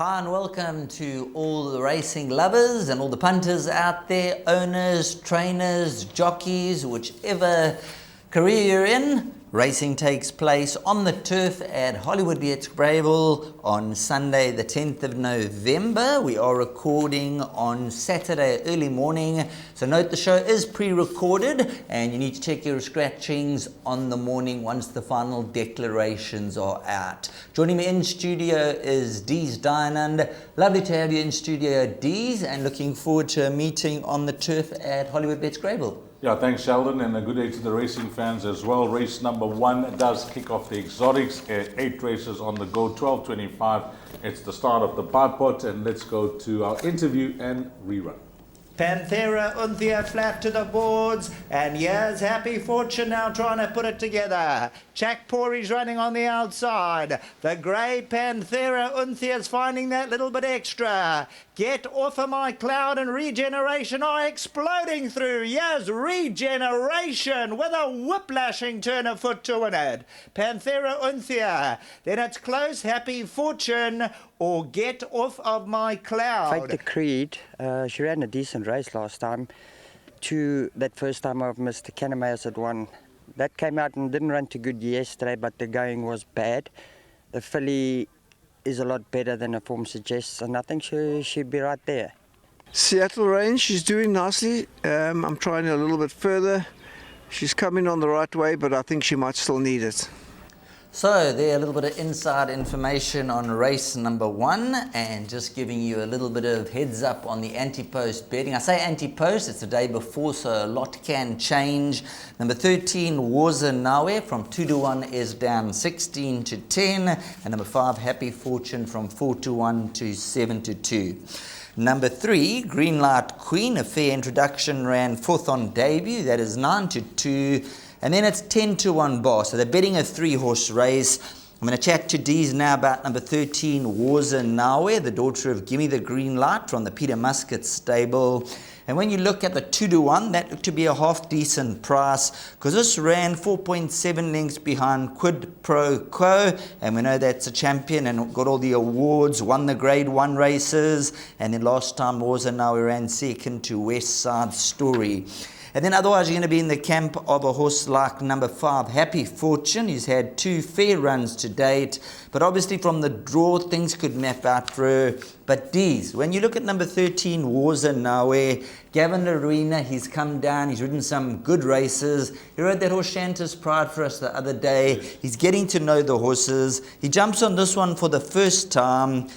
Hi and welcome to all the racing lovers and all the punters out there, owners, trainers, jockeys, whichever career you're in. Racing takes place on the turf at Hollywoodbets Greyville on Sunday the 10th of November. We are recording on Saturday early morning, so note the show is pre-recorded and you need to check your scratchings on the morning once the final declarations are out. Joining me in studio is Dees Dynand. Lovely to have you in studio, Dees, and looking forward to a meeting on the turf at Hollywoodbets Greyville. Yeah, thanks Sheldon, and a good day to the racing fans as well. Race number 1 does kick off the exotics. 8 races on the go, 12:25. It's the start of the bipod, and let's go to our interview and rerun. Panthera Unthia flat to the boards, and here's Happy Fortune now trying to put it together. Jack Pori's running on the outside. The grey Panthera Unthia's finding that little bit extra. Get Off of My Cloud and Regeneration are exploding through. Here's Regeneration with a whiplashing turn of foot to win it. Panthera Unthia. Then it's close, Happy Fortune or Get Off of My Cloud. Fake the Creed. She ran a decent race last time. That first time of Mr. Canamayas had won. That came out and didn't run too good yesterday, but the going was bad. The filly is a lot better than her form suggests, and I think she'd be right there. Seattle range, she's doing nicely. I'm trying a little bit further. She's coming on the right way, but I think she might still need it. So there, a little bit of inside information on race number 1 and just giving you a little bit of heads up on the anti-post betting. I say anti-post, it's the day before, so a lot can change. Number 13, Nawe from 2-1 is down 16 to 10. And number 5, Happy Fortune from 4-1 to 7-2. Number 3, Greenlight Queen, a fair introduction, ran 4th on debut. That is 9-2. And then it's 10-1 bar. So they're betting a 3-horse race. I'm going to chat to Dees now about number 13, Nawe, the daughter of Gimme the Green Light from the Peter Muscat stable. And when you look at the 2-1, that looked to be a half decent price because this ran 4.7 lengths behind Quid Pro Quo. And we know that's a champion and got all the awards, won the Grade 1 races. And then last time Nawe ran second to West Side Story. And then otherwise you're going to be in the camp of a horse like number 5, Happy Fortune. He's had 2 fair runs to date, but obviously from the draw things could map out for her. But Dees, when you look at number 13, Nawe, Gavin Arena, he's come down, he's ridden some good races. He rode that horse Shanta's Pride for us the other day. He's getting to know the horses. He jumps on this one for the first time.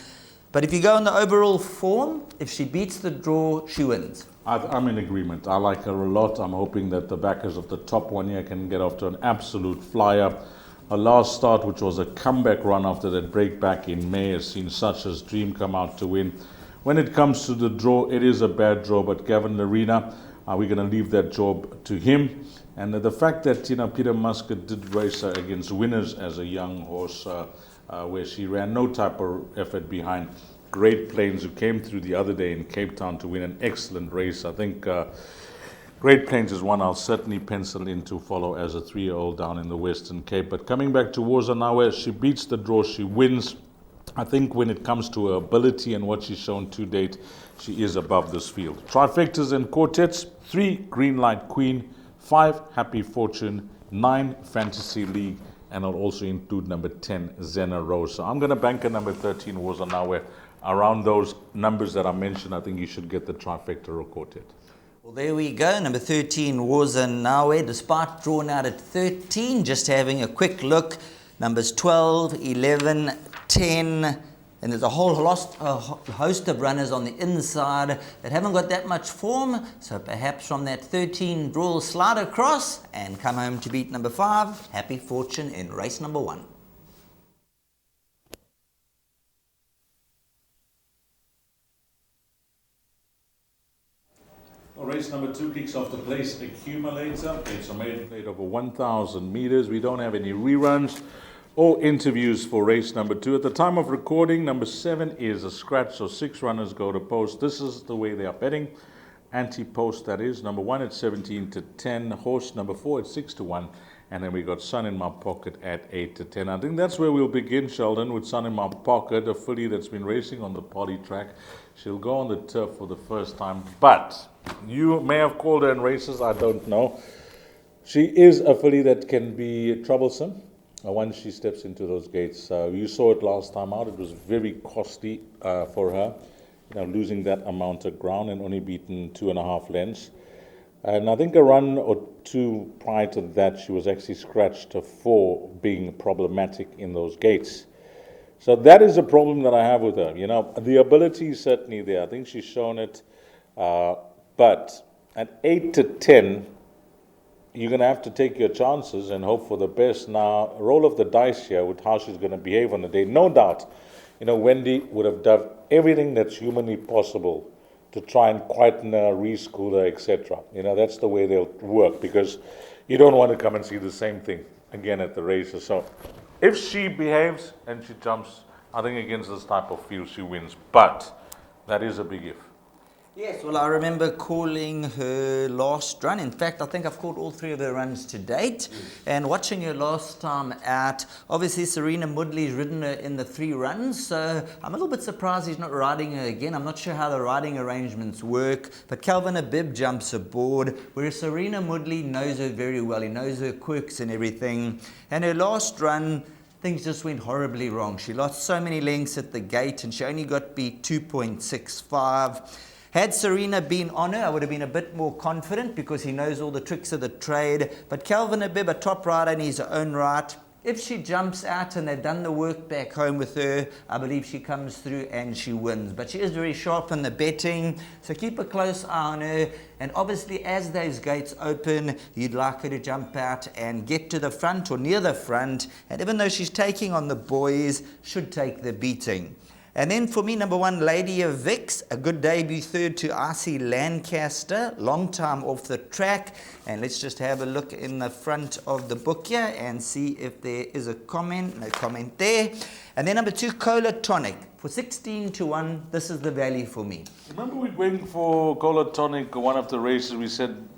But if you go on the overall form, if she beats the draw, she wins. I'm in agreement. I like her a lot. I'm hoping that the backers of the top one here can get off to an absolute flyer. Her last start, which was a comeback run after that break back in May, has seen such as Dream come out to win. When it comes to the draw, it is a bad draw, but Gavin Arena, we're going to leave that job to him. And the fact that Peter Muscat did race her against winners as a young horse, where she ran no type of effort behind Great Plains, who came through the other day in Cape Town to win an excellent race. I think Great Plains is one I'll certainly pencil in to follow as a 3-year-old down in the Western Cape. But coming back to Nawe, she beats the draw, she wins. I think when it comes to her ability and what she's shown to date, she is above this field. Trifectas and quartets: 3, Greenlight Queen; 5, Happy Fortune; 9, Fantasy League, and I'll also include number 10, Zena Rose. So I'm going to bank a number 13, Nawe. Around those numbers that I mentioned, I think you should get the trifecta or quartet. Well, there we go. Number 13, Nawe, despite drawn out at 13, just having a quick look. Numbers 12, 11, 10, and there's a whole host of runners on the inside that haven't got that much form. So perhaps from that 13 draw, slide across and come home to beat number 5, Happy Fortune, in race number 1. Race number 2 kicks off the place accumulator. It's a maiden plate over 1,000 meters. We don't have any reruns or interviews for race number 2. At the time of recording, number 7 is a scratch, so 6 runners go to post. This is the way they are betting. Anti-post, that is. Number 1 at 17 to 10. Horse number 4 at 6 to 1. And then we got Sun in My Pocket at 8 to 10. I think that's where we'll begin, Sheldon, with Sun in My Pocket, a filly that's been racing on the poly track. She'll go on the turf for the first time, but you may have called her in races, I don't know. She is a filly that can be troublesome once she steps into those gates. You saw it last time out. It was very costly for her, losing that amount of ground and only beaten 2.5 lengths. And I think a run or two prior to that, she was actually scratched for being problematic in those gates. So that is a problem that I have with her. The ability is certainly there. I think she's shown it. But at 8 to 10, you're going to have to take your chances and hope for the best. Now, roll of the dice here with how she's going to behave on the day. No doubt, Wendy would have done everything that's humanly possible to try and quieten her, reschool her, etc. That's the way they'll work, because you don't want to come and see the same thing again at the races. So if she behaves and she jumps, I think against this type of field she wins. But that is a big if. Yes, well, I remember calling her last run. In fact, I think I've called all 3 of her runs to date. And watching her last time out, obviously Serena Moodley's ridden her in the 3 runs. So I'm a little bit surprised he's not riding her again. I'm not sure how the riding arrangements work. But Calvin Abib jumps aboard, whereas Serena Moodley knows her very well. He knows her quirks and everything. And her last run, things just went horribly wrong. She lost so many lengths at the gate, and she only got beat 2.65. Had Serena been on her, I would have been a bit more confident, because he knows all the tricks of the trade. But Calvin Abib, a top rider in his own right, if she jumps out and they've done the work back home with her, I believe she comes through and she wins. But she is very sharp in the betting, so keep a close eye on her. And obviously, as those gates open, you'd like her to jump out and get to the front or near the front. And even though she's taking on the boys, should take the beating. And then for me, number 1, Lady of Vix, a good debut third to RC Lancaster, long time off the track. And let's just have a look in the front of the book here and see if there is a comment. No comment there. And then number 2, Cola Tonic. For 16 to 1, this is the value for me. Remember we went for Cola Tonic, one of the races, we said,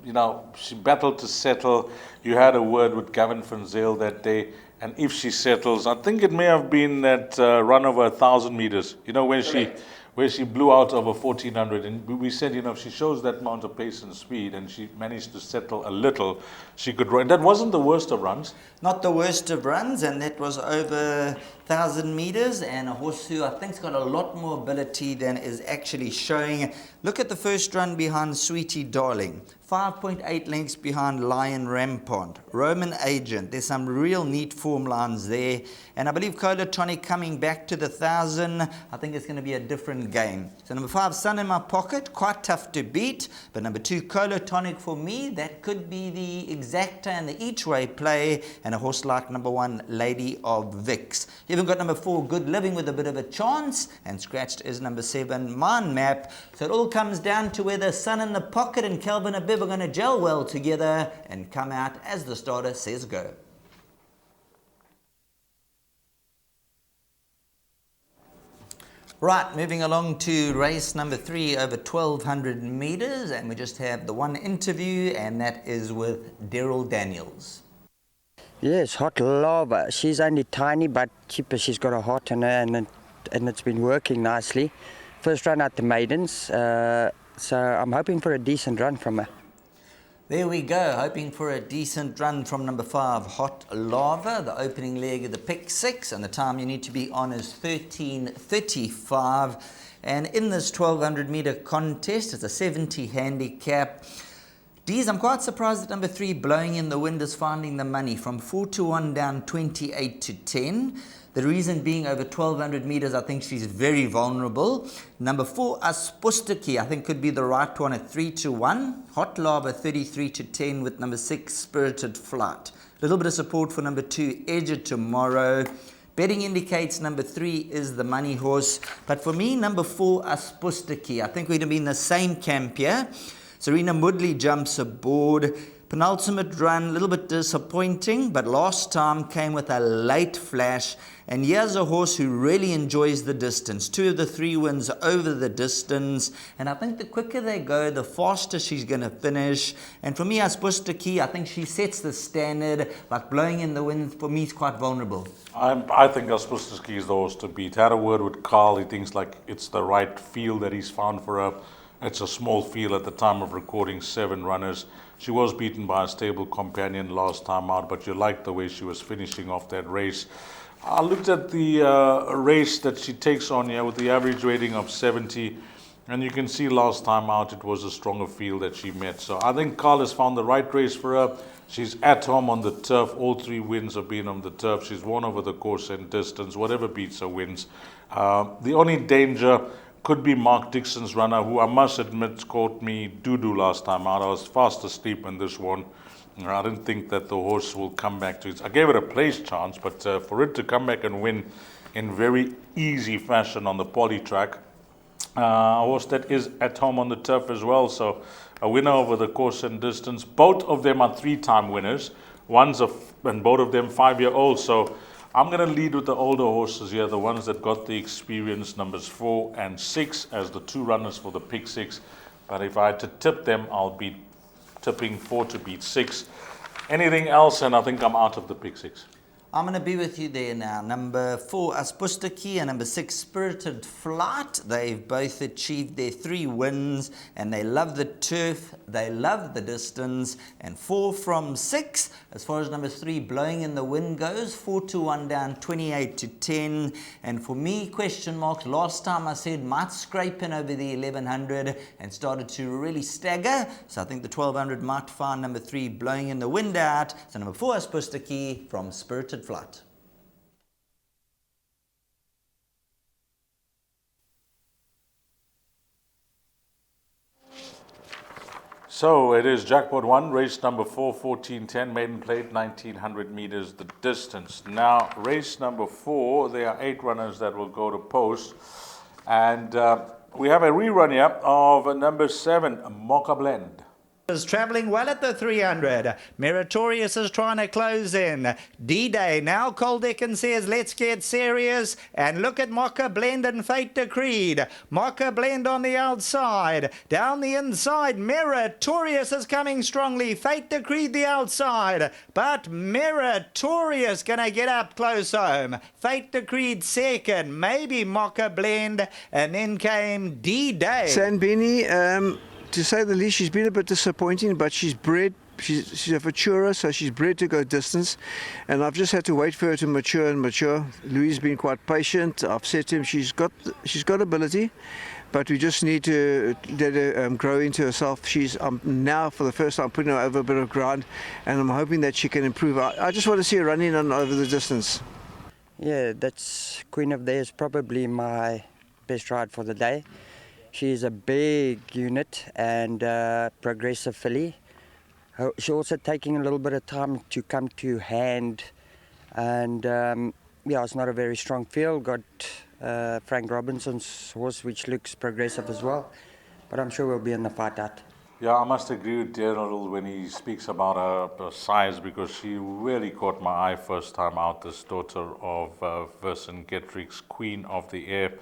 she battled to settle. You had a word with Gavin van Zyl that day. And if she settles, I think it may have been that run over 1,000 meters, where she blew out over 1,400. And we said, if she shows that amount of pace and speed and she managed to settle a little, she could run. That wasn't the worst of runs. Not the worst of runs, and that was over 1,000 meters, and a horse who I think's got a lot more ability than is actually showing. Look at the first run behind Sweetie Darling. 5.8 lengths behind Lion Rampant. Roman Agent. There's some real neat form lines there. And I believe Cola Tonic coming back to the 1,000. I think it's going to be a different game. So number 5, Sun in My Pocket. Quite tough to beat. But number 2, Cola Tonic for me. That could be the exacta and the each way play. And a horse like number 1, Lady of Vix. You even got number 4, Good Living with a bit of a chance. And scratched is number 7, Mind Map. So it all comes down to whether Sun in the Pocket and Calvin Abib are going to gel well together and come out as the starter says go. Right, moving along to race number 3 over 1,200 meters, and we just have the one interview, and that is with Daryl Daniels. Yes, Hot Lava. She's only tiny, but cheaper. She's got a heart in her, and it's been working nicely. First run at the maidens, so I'm hoping for a decent run from her. There we go, hoping for a decent run from number 5, Hot Lava, the opening leg of the pick 6, and the time you need to be on is 13:35. And in this 1,200 meter contest, it's a 70 handicap. Dees, I'm quite surprised that number 3, Blowing in the Wind, is finding the money from 4 to 1 down 28 to 10. The reason being over 1,200 meters, I think she's very vulnerable. Number 4, Aspustiki, I think could be the right one at 3 to 1. Hot Lava 33 to 10 with number 6, Spirited Flight. A little bit of support for number 2, Edge of Tomorrow. Betting indicates number 3 is the money horse. But for me, number 4, Aspustiki. I think we'd have been in the same camp here. Serena Moodley jumps aboard. Penultimate run, a little bit disappointing, but last time came with a late flash. And here's a horse who really enjoys the distance. 2 of the 3 wins over the distance. And I think the quicker they go, the faster she's going to finish. And for me, Aspustaki, I think she sets the standard. Like blowing in the wind, for me, is quite vulnerable. I think Aspustaki is the horse to beat. Had a word with Carl. He thinks like it's the right field that he's found for her. It's a small field at the time of recording, 7 runners. She was beaten by a stable companion last time out, but you liked the way she was finishing off that race. I looked at the race that she takes on here with the average rating of 70, and you can see last time out it was a stronger field that she met. So I think Carl has found the right race for her. She's at home on the turf. All 3 wins have been on the turf. She's won over the course and distance. Whatever beats her wins. The only danger could be Mark Dixon's runner, who I must admit caught me doo-doo last time out. I was fast asleep in this one. I didn't think that the horse will come back to it. I gave it a place chance, but for it to come back and win in very easy fashion on the poly track, a horse that is at home on the turf as well, so a winner over the course and distance. Both of them are 3-time winners. And both of them 5-year-olds. So I'm going to lead with the older horses here, the ones that got the experience, numbers 4 and 6 as the 2 runners for the pick 6. But if I had to tip them, I'll be tipping 4 to beat 6. Anything else, and I think I'm out of the pick 6. I'm going to be with you there now. Number 4, Aspustaki, and number 6, Spirited Flight. They've both achieved their 3 wins, and they love the turf, they love the distance. And 4 from 6, as far as number 3, Blowing in the Wind goes, 4-1 down, 28-10. And for me, question mark. Last time I said might scrape in over the 1100 and started to really stagger. So I think the 1200 might find number 3, Blowing in the Wind out. So number 4, Aspustaki from Spirited Flight. So it is Jackpot 1, race number 4, 1410, maiden plate, 1900 meters the distance. Now, race number 4, there are 8 runners that will go to post. And we have a rerun here of number 7, Mocha Blend. Is travelling well at the 300. Meritorious is trying to close in. D-Day now. Cole Dickens says, let's get serious. And look at Mocha Blend and Fate Decreed. Mocha Blend on the outside. Down the inside, Meritorious is coming strongly. Fate Decreed the outside. But Meritorious gonna get up close home. Fate Decreed second. Maybe Mocha Blend. And then came D-Day. Sanbini, to say the least, she's been a bit disappointing, but she's bred. She's a maturer, so she's bred to go distance, and I've just had to wait for her to mature and mature. Louis has been quite patient. I've said to him she's got ability, but we just need to let her grow into herself. She's now for the first time putting her over a bit of ground, and I'm hoping that she can improve. I just want to see her running on over the distance. Yeah, that's Queen of the Air is probably my best ride for the day. She's a big unit and progressive filly. She's also taking a little bit of time to come to hand. And yeah, it's not a very strong field. Got Frank Robinson's horse, which looks progressive as well. But I'm sure we'll be in the fight out. Yeah, I must agree with Daryl when he speaks about her size, because she really caught my eye first time out, this daughter of Vercingetorix, Queen of the Air.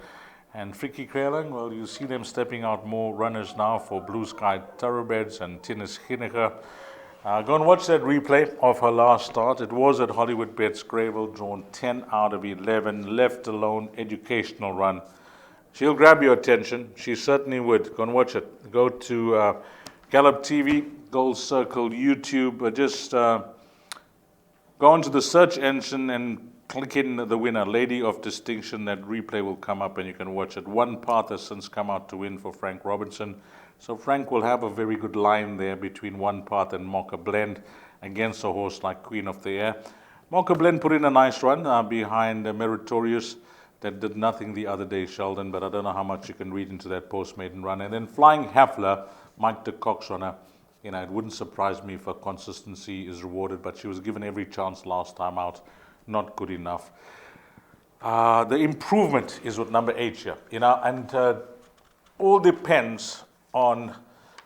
And Frikkie Kreling, well, you see them stepping out more runners now for Blue Sky Thoroughbreds and Tinus Ginniger. Go and watch that replay of her last start. It was at Hollywoodbets Greyville, drawn 10 out of 11, left alone, educational run. She'll grab your attention. She certainly would. Go and watch it. Go to Gallop TV, Gold Circle, YouTube. Just go onto the search engine and click in the winner, Lady of Distinction. That replay will come up and you can watch it. One path has since come out to win for Frank Robinson. So Frank will have a very good line there between One Path and Mocha Blend against a horse like Queen of the Air. Mocha Blend put in a nice run behind Meritorious. That did nothing the other day, Sheldon, but I don't know how much you can read into that post-maiden run. And then Flying Hafler, Mike de Cock's runner. You know, it wouldn't surprise me if her consistency is rewarded, but she was given every chance last time out. Not good enough. The improvement is with number 8 here, you know, and all depends on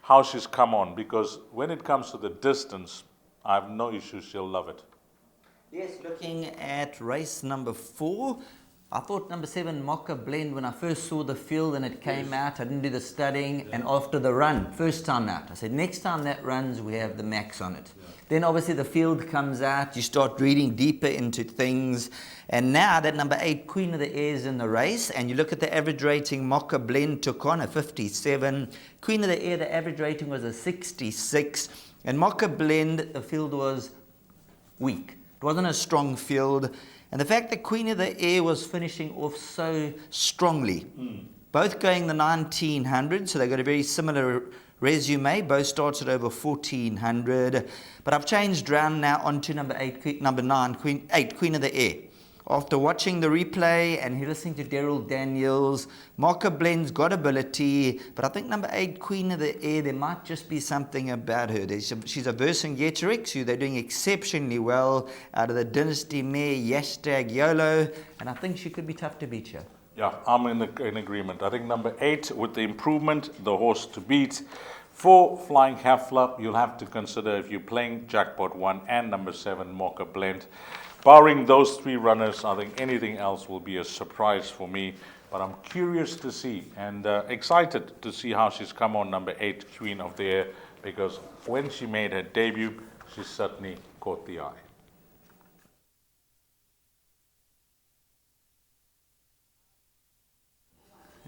how she's come on, because when it comes to the distance, I have no issue. She'll love it. Yes, looking at race number 4, I thought number 7, Mocha Blend, when I first saw the field and it came out, I didn't do the studying, and after the run, first time out, I said, next time that runs, we have the max on it. Then obviously the field comes out, you start reading deeper into things, and now that number 8, Queen of the Air, is in the race, and you look at the average rating, Mocha Blend took on a 57, Queen of the Air, the average rating was a 66, and Mocha Blend, the field was weak. It wasn't a strong field. And the fact that Queen of the Air was finishing off so strongly, both going the 1900, so they got a very similar resume, both starts at over 1400. But I've changed round now onto number 9, Queen of the Air. After watching the replay and listening to Daryl Daniels, Mocha Blend's got ability, but I think number 8, Queen of the Air, there might just be something about her. She's a Vercingetorix, who they're doing exceptionally well out of the Dynasty mare, Yastag YOLO, and I think she could be tough to beat here. Yeah, I'm in agreement. I think number 8, with the improvement, the horse to beat. 4, Flying Hafler, you'll have to consider if you're playing Jackpot 1 and number 7, Mocha Blend. Barring those 3 runners, I think anything else will be a surprise for me. But I'm curious to see and excited to see how she's come on number 8, Queen of the Air, because when she made her debut, she certainly caught the eye.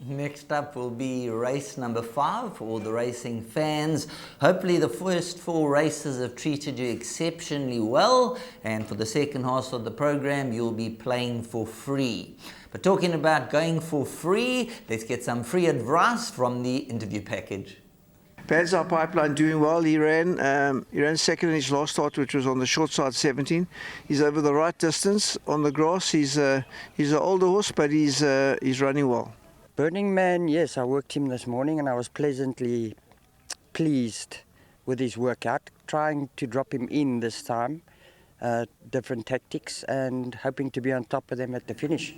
Next up will be race number 5 for all the racing fans. Hopefully the first 4 races have treated you exceptionally well, and for the second half of the program you'll be playing for free. But talking about going for free, let's get some free advice from the interview package. Banzai Pipeline doing well. He ran second in his last start, which was on the short side 17. He's over the right distance on the grass. He's an older horse, but he's running well. Burning Man, yes, I worked him this morning and I was pleasantly pleased with his workout, trying to drop him in this time, different tactics, and hoping to be on top of them at the finish.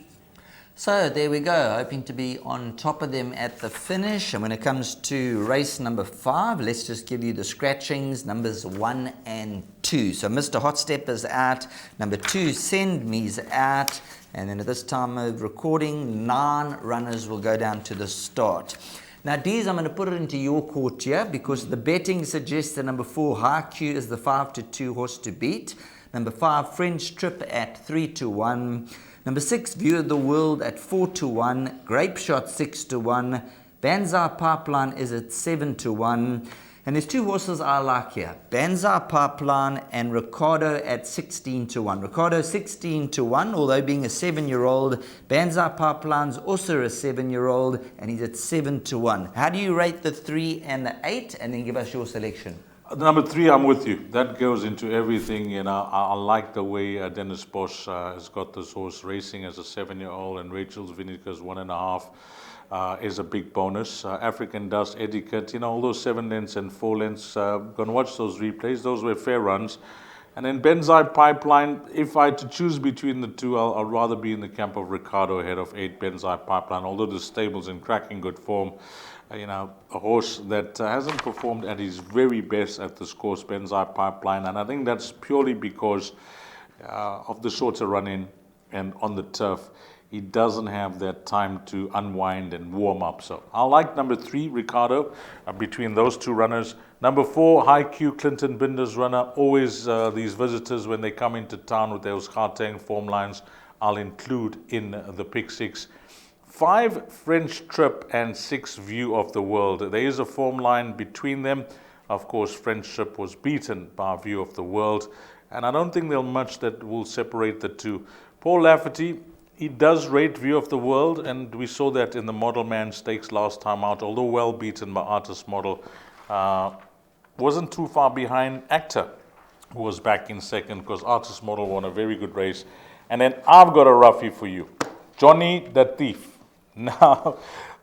So there we go, hoping to be on top of them at the finish. And when it comes to race number 5, let's just give you the scratchings, numbers 1 and 2. So Mr. Hot Step is out, number 2, Send Me's out, and then at this time of recording, 9 runners will go down to the start. Now, Deez, I'm going to put it into your court here because the betting suggests that number 4, High Q, is the 5-2 horse to beat. Number 5, French Trip at 3-1. Number 6, View of the World at 4-1. Grape Shot 6-1. Banzai Pipeline is at 7-1. And there's 2 horses I like here, Banzai Pipeline and Ricardo at 16-1. Ricardo 16-1, although being a 7-year-old. Banzai Pipeline's also a 7-year-old, and he's at 7-1. How do you rate the 3 and the 8? And then give us your selection. Number 3, I'm with you. That goes into everything. You know, I like the way Dennis Bosch has got this horse racing as a 7-year-old, and Rachel's Vinegar's 1.5. Is a big bonus. African Dust, Etiquette, you know, all those 7 lengths and 4 lengths. Go and watch those replays. Those were fair runs. And then Banzai Pipeline, if I had to choose between the 2, I'll rather be in the camp of Ricardo ahead of 8, Banzai Pipeline. Although the stable's in cracking good form, you know, a horse that hasn't performed at his very best at this course, Banzai Pipeline. And I think that's purely because of the shorter run-in and on the turf. He doesn't have that time to unwind and warm up. So I like number 3, Ricardo, between those 2 runners. Number 4, High Q, Clinton Binder's runner. Always these visitors, when they come into town with those Gauteng form lines, I'll include in the pick 6. 5, French Trip, and 6, View of the World. There is a form line between them. Of course, French Trip was beaten by View of the World. And I don't think there'll much that will separate the 2. Paul Lafferty, he does rate View of the World, and we saw that in the Model Man Stakes last time out, although well beaten by Artist Model. Wasn't too far behind Actor, who was back in second, because Artist Model won a very good race. And then I've got a roughie for you, Johnny the Thief. Now,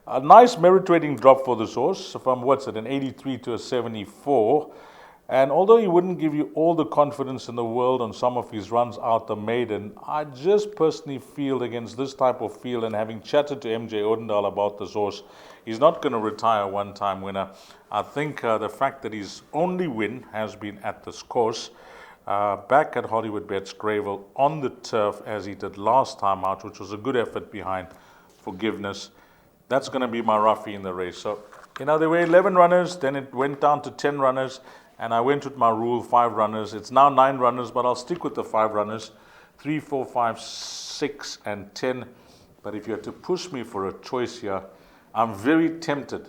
a nice merit rating drop for this horse from, what's it, an 83 to a 74. And although he wouldn't give you all the confidence in the world on some of his runs out the maiden, I just personally feel against this type of field, and having chatted to MJ Odendaal about this horse, he's not going to retire a one-time winner. I think the fact that his only win has been at this course, back at Hollywoodbets Greyville on the turf as he did last time out, which was a good effort behind forgiveness, that's going to be my roughie in the race. So, you know, there were 11 runners, then it went down to 10 runners, and I went with my rule, 5 runners. It's now 9 runners, but I'll stick with the 5 runners, 3, 4, 5, 6, and 10. But if you had to push me for a choice here, I'm very tempted.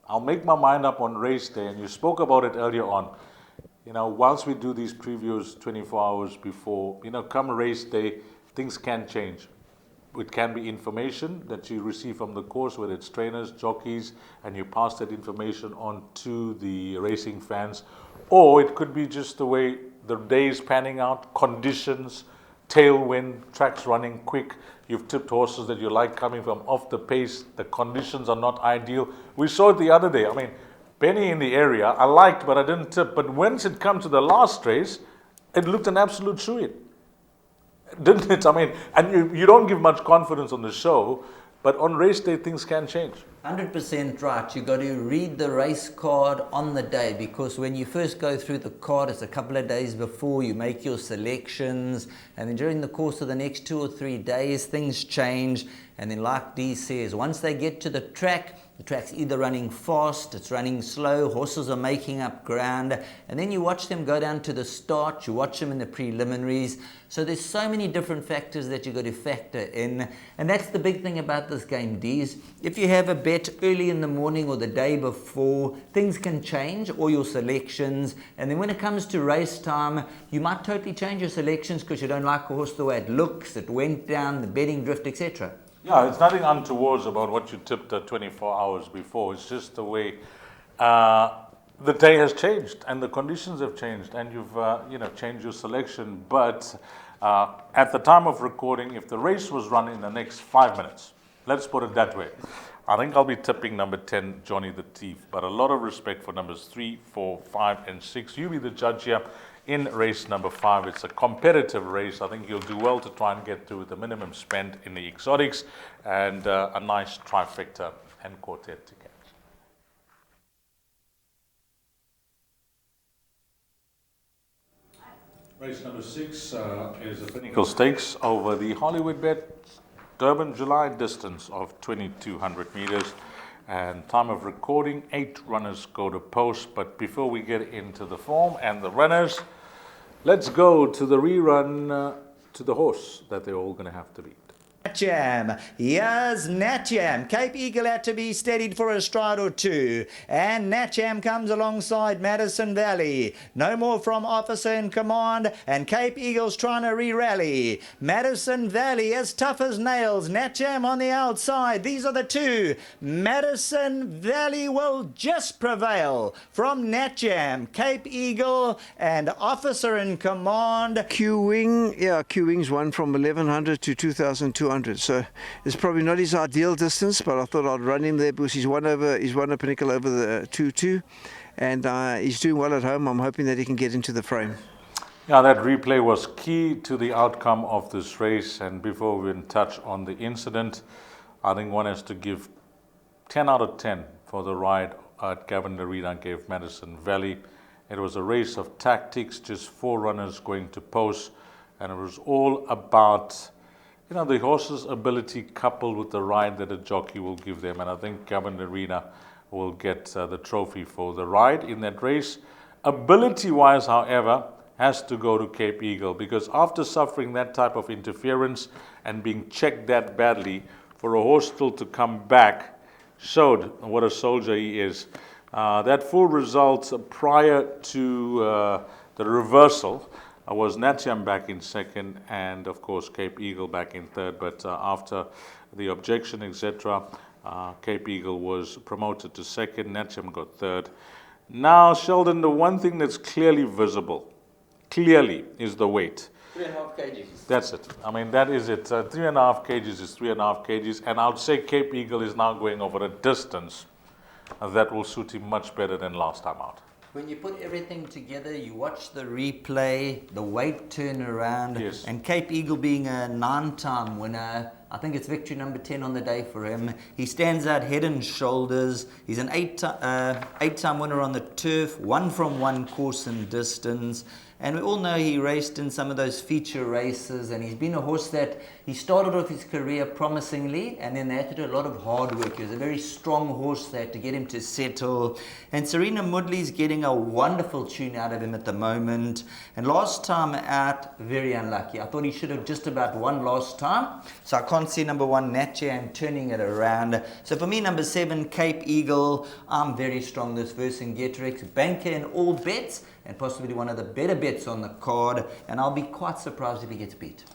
I'll make my mind up on race day, and you spoke about it earlier on. You know, once we do these previews 24 hours before, you know, come race day, things can change. It can be information that you receive from the course, whether it's trainers, jockeys, and you pass that information on to the racing fans. Or it could be just the way the day is panning out, conditions, tailwind, tracks running quick. You've tipped horses that you like coming from off the pace. The conditions are not ideal. We saw it the other day. I mean, Benny in the area, I liked, but I didn't tip. But once it come to the last race, it looked an absolute shoo-in. Didn't it? I mean, and you don't give much confidence on the show, but on race day, things can change. 100% right. You got to read the race card on the day, because when you first go through the card, it's a couple of days before you make your selections, and then during the course of the next 2 or 3 days, things change. And then, like Dee says, once they get to the track's either running fast, it's running slow, horses are making up ground, and then you watch them go down to the start, you watch them in the preliminaries. So there's so many different factors that you've got to factor in, and that's the big thing about this game, Dees. If you have a bet early in the morning or the day before, things can change, or your selections, and then when it comes to race time, you might totally change your selections because you don't like a horse the way it looks, it went down, the betting drift, etc. Yeah, it's nothing untoward about what you tipped 24 hours before. It's just the way the day has changed and the conditions have changed, and you've changed your selection. But at the time of recording, if the race was run in the next 5 minutes, let's put it that way, I think I'll be tipping number 10, Johnny the Thief. But a lot of respect for numbers 3, 4, 5, and 6. You be the judge here. In race number 5, it's a competitive race. I think you'll do well to try and get to the minimum spend in the exotics, and a nice trifecta and quartet to catch. Race number 6 is a Pinnacle Stakes over the Hollywoodbets Durban July distance of 2,200 meters. And time of recording, 8 runners go to post. But before we get into the form and the runners, let's go to the rerun to the horse that they're all going to have to beat. Natjam, here's Natjam. Cape Eagle had to be steadied for a stride or two, and Natjam comes alongside Madison Valley. No more from Officer in Command, and Cape Eagle's trying to re-rally. Madison Valley as tough as nails. Natjam on the outside. These are the two. Madison Valley will just prevail from Natjam, Cape Eagle, and Officer in Command. Q-Wing's won from 1100 to 2200. So it's probably not his ideal distance, but I thought I'd run him there because he's won a Pinnacle over the 2-2, and he's doing well at home. I'm hoping that he can get into the frame. Yeah, that replay was key to the outcome of this race. And before we touch on the incident, I think one has to give 10 out of 10 for the ride at Gavin Arena gave Madison Valley. It was a race of tactics, just 4 runners going to post, and it was all about the horse's ability coupled with the ride that a jockey will give them. And I think Gavin Arena will get the trophy for the ride in that race. Ability-wise, however, has to go to Cape Eagle, because after suffering that type of interference and being checked that badly, for a horse still to come back showed what a soldier he is. That full result prior to the reversal was Natjam back in second, and of course Cape Eagle back in third. But after the objection, etc., Cape Eagle was promoted to second, Natjam got third. Now, Sheldon, the one thing that's clearly visible, is the weight. 3.5 kgs. That's it. I mean, that is it. 3.5 kgs is 3.5 kgs, and I would say Cape Eagle is now going over a distance that will suit him much better than last time out. When you put everything together, you watch the replay, the weight turnaround, Yes. and Cape Eagle being a 9-time winner, I think it's victory number 10 on the day for him. He stands out head and shoulders. He's an 8-time winner on the turf, 1-from-1 course and distance. And we all know he raced in some of those feature races, and he's been a horse that he started off his career promisingly, and then they had to do a lot of hard work. He was a very strong horse. They had to get him to settle. And Serena Mudley's getting a wonderful tune out of him at the moment. And last time out, very unlucky. I thought he should have just about won last time. So I can't see number 1, Natche, and turning it around. So for me, number 7, Cape Eagle. I'm very strong this Vercingetorix. Banker in all bets, and possibly one of the better bets on the card, and I'll be quite surprised if he gets beat.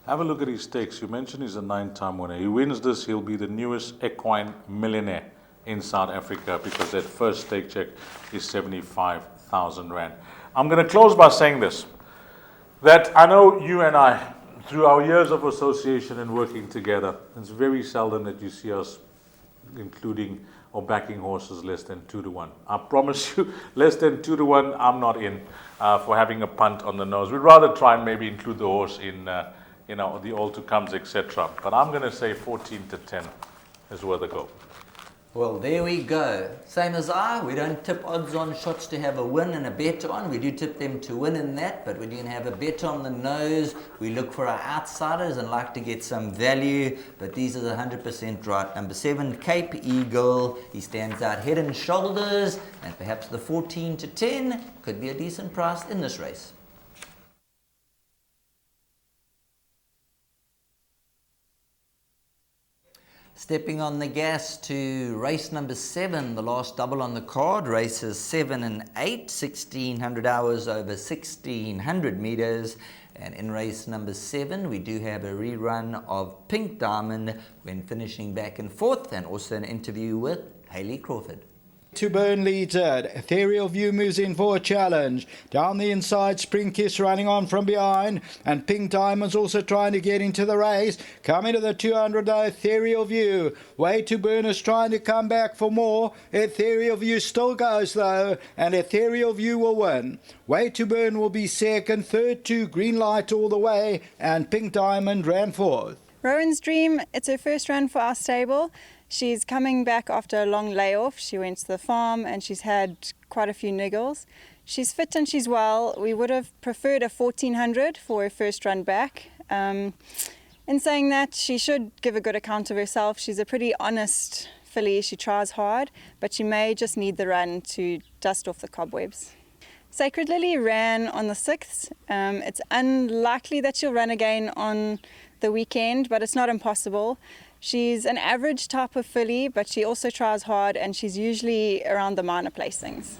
Have a look at his stakes. You mentioned he's a 9-time winner. He wins this, he'll be the newest equine millionaire in South Africa, because that first stake check is 75,000 Rand. I'm going to close by saying this, that I know you and I, through our years of association and working together, it's very seldom that you see us including or backing horses less than 2-1. I promise you, less than 2-1, I'm not in for having a punt on the nose. We'd rather try and maybe include the horse in, the all to comes, etc. But I'm going to say 14-10 is worth a go. Well, there we go. Same as we don't tip odds on shots to have a win and a bet on. We do tip them to win in that, but we're going to have a bet on the nose. We look for our outsiders and like to get some value, but these are the 100% right. Number 7, Cape Eagle. He stands out head and shoulders, and perhaps the 14-10 could be a decent price in this race. Stepping on the gas to race number 7, the last double on the card. Races 7 and 8, 1600 hours over 1600 meters. And in race number 7, we do have a rerun of Pink Diamond when finishing back and forth, and also an interview with Hayley Crawford. To Burn leads it. Ethereal View moves in for a challenge. Down the inside, Spring Kiss running on from behind. And Pink Diamond's also trying to get into the race. Coming to the 200 though, Ethereal View. Way to Burn is trying to come back for more. Ethereal View still goes though. And Ethereal View will win. Way to Burn will be second. Third to Green Light all the way. And Pink Diamond ran fourth. Rowan's Dream, it's her first run for our stable. She's coming back after a long layoff. She went to the farm and she's had quite a few niggles. She's fit and she's well. We would have preferred a 1400 for her first run back. In saying that, she should give a good account of herself. She's a pretty honest filly. She tries hard, but she may just need the run to dust off the cobwebs. Sacred Lily ran on the 6th. It's unlikely that she'll run again on the weekend, but it's not impossible. She's an average type of filly, but she also tries hard, and she's usually around the minor placings.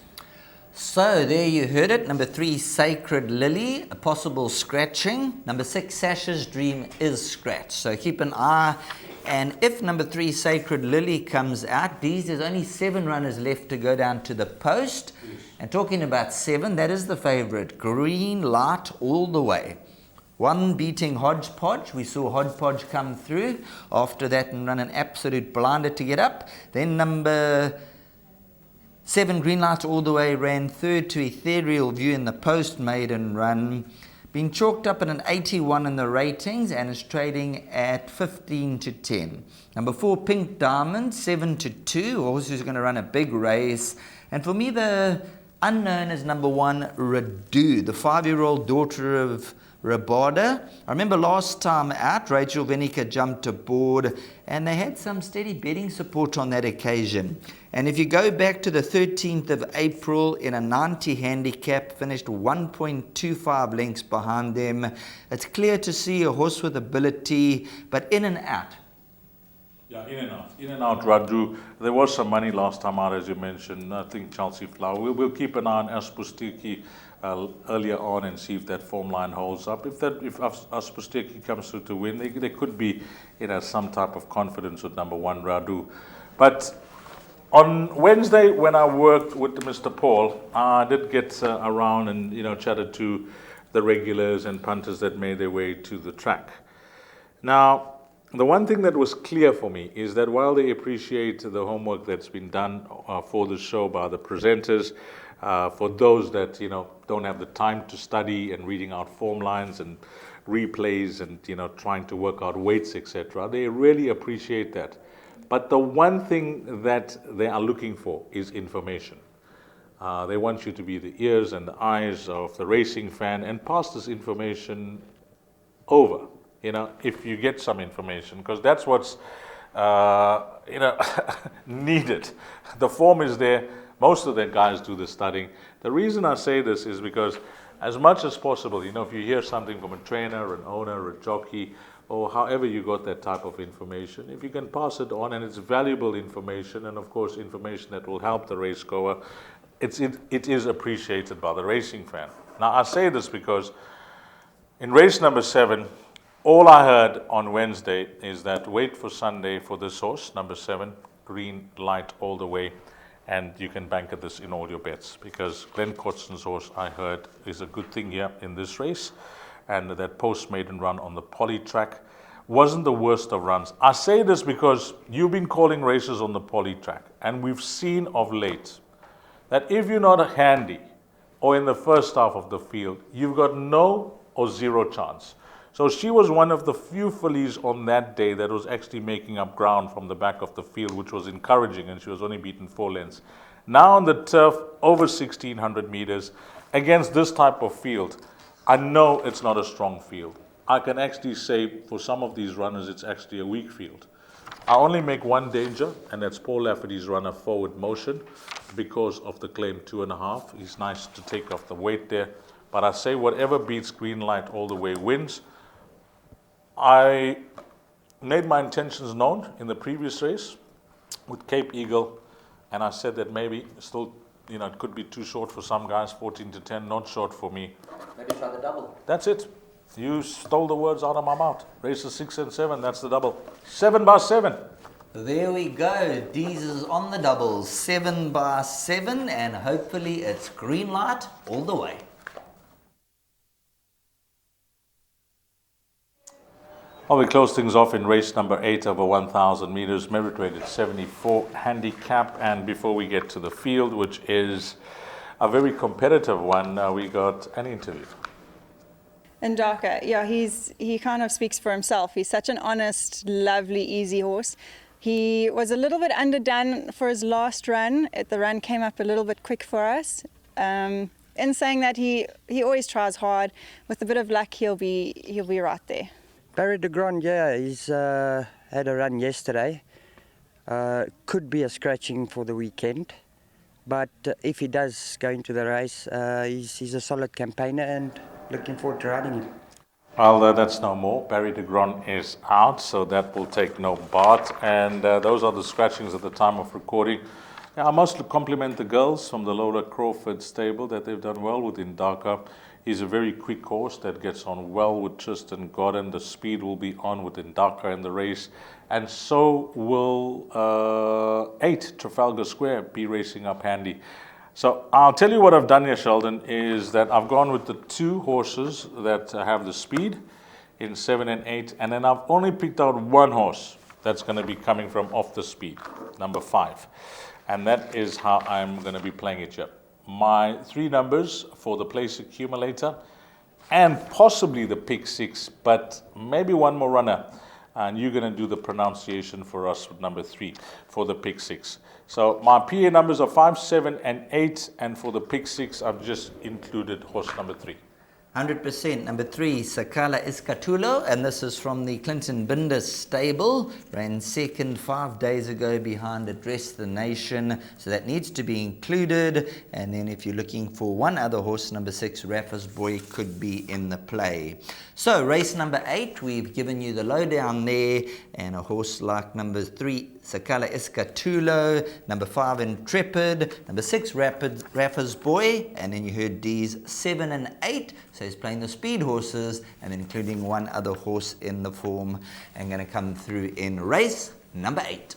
So there you heard it. Number 3, Sacred Lily, a possible scratching. Number 6, Sasha's Dream is scratched. So keep an eye. And if number 3, Sacred Lily comes out, there's only 7 runners left to go down to the post. And talking about 7, that is the favourite, Green Light all the way. 1 beating Hodgepodge. We saw Hodgepodge come through after that and run an absolute blinder to get up. Then number 7, Green Light all the way, ran third to Ethereal View in the post maiden run. Been chalked up at an 81 in the ratings and is trading at 15-10. Number 4, Pink Diamond, 7-2. Horse who's going to run a big race. And for me, the unknown is number 1, Radu, the 5-year-old daughter of Rabada. I remember last time out, Rachel Venica jumped aboard and they had some steady betting support on that occasion. And if you go back to the 13th of April in a 90 handicap, finished 1.25 lengths behind them. It's clear to see a horse with ability, but in and out. Yeah, in and out, Radu. There was some money last time out, as you mentioned. I think Chelsea Flower. We'll keep an eye on Aspustiki earlier on and see if that form line holds up. If Aspustiki comes through to win, there could be some type of confidence with number 1, Radu. But on Wednesday, when I worked with Mr. Paul, I did get around and chatted to the regulars and punters that made their way to the track. Now, the one thing that was clear for me is that while they appreciate the homework that's been done for the show by the presenters, For those that, don't have the time to study and reading out form lines and replays and, trying to work out weights, etc., they really appreciate that. But the one thing that they are looking for is information. They want you to be the ears and the eyes of the racing fan and pass this information over, if you get some information, because that's what's, needed. The form is there. Most of the guys do the studying. The reason I say this is because as much as possible, if you hear something from a trainer, an owner, a jockey, or however you got that type of information, if you can pass it on, and it's valuable information, and of course information that will help the race goer, it is appreciated by the racing fan. Now I say this because in race number 7, all I heard on Wednesday is that wait for Sunday for this horse, number 7, green light all the way, and you can bank at this in all your bets, because Glenn Cotson's horse, I heard, is a good thing here in this race, and that post-maiden run on the poly track wasn't the worst of runs. I say this because you've been calling races on the poly track, and we've seen of late that if you're not handy or in the first half of the field, you've got no or zero chance. So she was one of the few fillies on that day that was actually making up ground from the back of the field, which was encouraging, and she was only beaten 4 lengths. Now on the turf, over 1,600 meters, against this type of field, I know it's not a strong field. I can actually say for some of these runners, it's actually a weak field. I only make one danger, and that's Paul Lafferty's runner forward motion because of the claim 2.5. He's nice to take off the weight there. But I say whatever beats green light all the way wins. I made my intentions known in the previous race with Cape Eagle, and I said that maybe still, it could be too short for some guys, 14-10, not short for me. Maybe try the double. That's it. You stole the words out of my mouth. Races 6 and 7, that's the double. 7 by 7. There we go. Deez is on the doubles, 7 by 7, and hopefully it's green light all the way. Well, we close things off in race number 8 over 1,000 meters, merit rated 74 handicap. And before we get to the field, which is a very competitive one, we got an interview. Ndaka, yeah, he kind of speaks for himself. He's such an honest, lovely, easy horse. He was a little bit underdone for his last run. The run came up a little bit quick for us. In saying that, he always tries hard. With a bit of luck, he'll be right there. Barry de Grand, yeah, he's had a run yesterday. Could be a scratching for the weekend, but if he does go into the race, he's a solid campaigner and looking forward to riding him. Well, that's no more. Barry de Grand is out, so that will take no part. And those are the scratchings at the time of recording. Yeah, I must compliment the girls from the Lola Crawford stable that they've done well with Ndaka. He's a very quick horse that gets on well with Tristan Godden. The speed will be on with Ndaka in the race. And so will 8 Trafalgar Square be racing up handy. So I'll tell you what I've done here, Sheldon, is that I've gone with the 2 horses that have the speed in 7 and 8. And then I've only picked out 1 horse that's going to be coming from off the speed, number 5. And that is how I'm going to be playing it here. My 3 numbers for the place accumulator and possibly the pick 6, but maybe 1 more runner. And you're going to do the pronunciation for us with number 3 for the pick 6. So my PA numbers are 5, 7, and 8. And for the pick 6, I've just included horse number 3. 100%. Number 3, Sakala Iskatulo, and this is from the Clinton Binder stable. Ran second 5 days ago behind Address the Nation, so that needs to be included. And then if you're looking for one other horse, number 6, Rafa's Boy, could be in the play. So race number 8, we've given you the lowdown there, and a horse like number 3, Sakala Iskatulo, number 5, Intrepid, number 6, Rafa's Boy, and then you heard D's 7 and 8. So he's playing the speed horses and including one other horse in the form, and going to come through in race number 8.